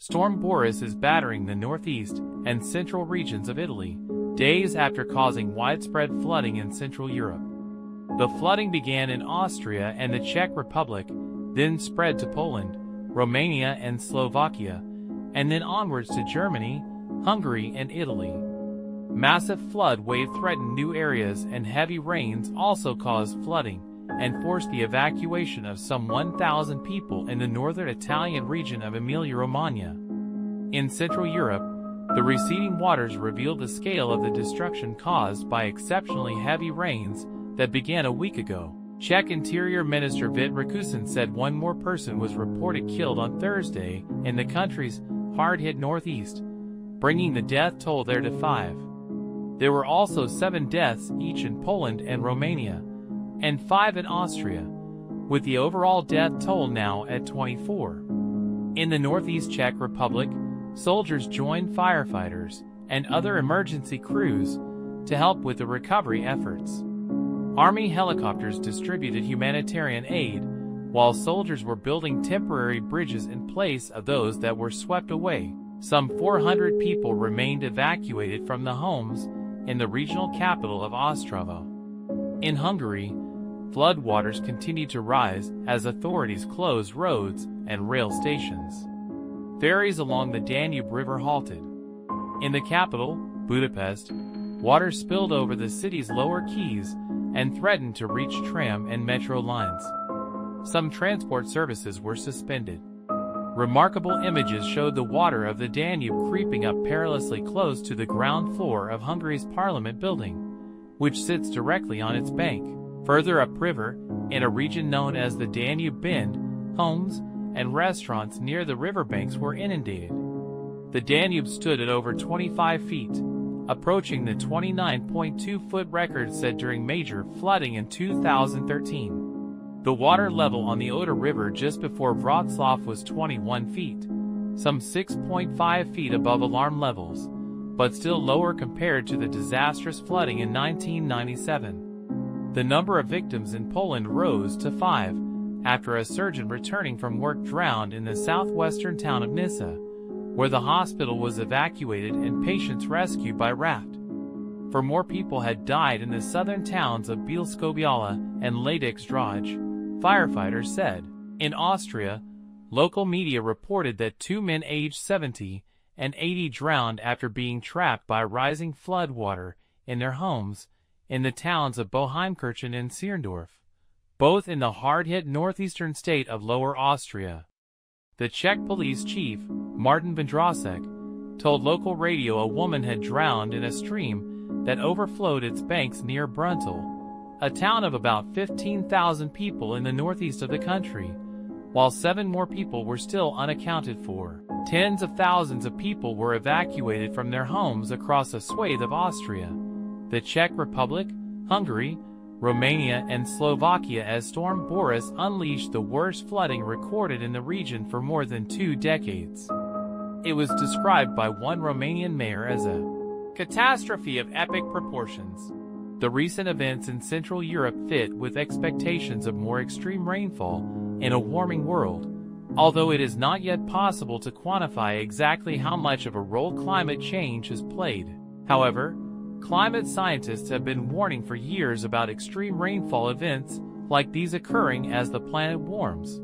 Storm Boris is battering the northeast and central regions of Italy, days after causing widespread flooding in Central Europe. The flooding began in Austria and the Czech Republic, then spread to Poland, Romania and Slovakia, and then onwards to Germany, Hungary and Italy. Massive flood wave threatened new areas, and heavy rains also caused flooding and forced the evacuation of some 1,000 people in the northern Italian region of Emilia-Romagna. In Central Europe, the receding waters revealed the scale of the destruction caused by exceptionally heavy rains that began a week ago. Czech Interior Minister Vít Rakušan said one more person was reported killed on Thursday in the country's hard-hit northeast, bringing the death toll there to 5. There were also 7 deaths each in Poland and Romania, and 5 in Austria, with the overall death toll now at 24. In the northeast Czech Republic, soldiers joined firefighters and other emergency crews to help with the recovery efforts. Army helicopters distributed humanitarian aid, while soldiers were building temporary bridges in place of those that were swept away. Some 400 people remained evacuated from the homes in the regional capital of Ostrava. In Hungary, floodwaters continued to rise as authorities closed roads and rail stations. Ferries along the Danube River halted. In the capital, Budapest, water spilled over the city's lower quays and threatened to reach tram and metro lines. Some transport services were suspended. Remarkable images showed the water of the Danube creeping up perilously close to the ground floor of Hungary's parliament building, which sits directly on its bank. Further upriver, in a region known as the Danube Bend, homes and restaurants near the riverbanks were inundated. The Danube stood at over 25 feet, approaching the 29.2-foot record set during major flooding in 2013. The water level on the Oder River just before Wrocław was 21 feet, some 6.5 feet above alarm levels, but still lower compared to the disastrous flooding in 1997. The number of victims in Poland rose to 5, after a surgeon returning from work drowned in the southwestern town of Nysa, where the hospital was evacuated and patients rescued by raft. 4 more people had died in the southern towns of Bielsko-Biała and Ladix-Droj, firefighters said. In Austria, local media reported that 2 men aged 70 and 80 drowned after being trapped by rising floodwater in their homes in the towns of Boheimkirchen and Sierndorf, both in the hard-hit northeastern state of Lower Austria. The Czech police chief, Martin Vondrasek, told local radio a woman had drowned in a stream that overflowed its banks near Bruntel, a town of about 15,000 people in the northeast of the country, while 7 more people were still unaccounted for. Tens of thousands of people were evacuated from their homes across a swathe of Austria, the Czech Republic, Hungary, Romania and Slovakia as Storm Boris unleashed the worst flooding recorded in the region for more than 2 decades. It was described by one Romanian mayor as a catastrophe of epic proportions. The recent events in Central Europe fit with expectations of more extreme rainfall in a warming world, although it is not yet possible to quantify exactly how much of a role climate change has played. However, climate scientists have been warning for years about extreme rainfall events like these occurring as the planet warms.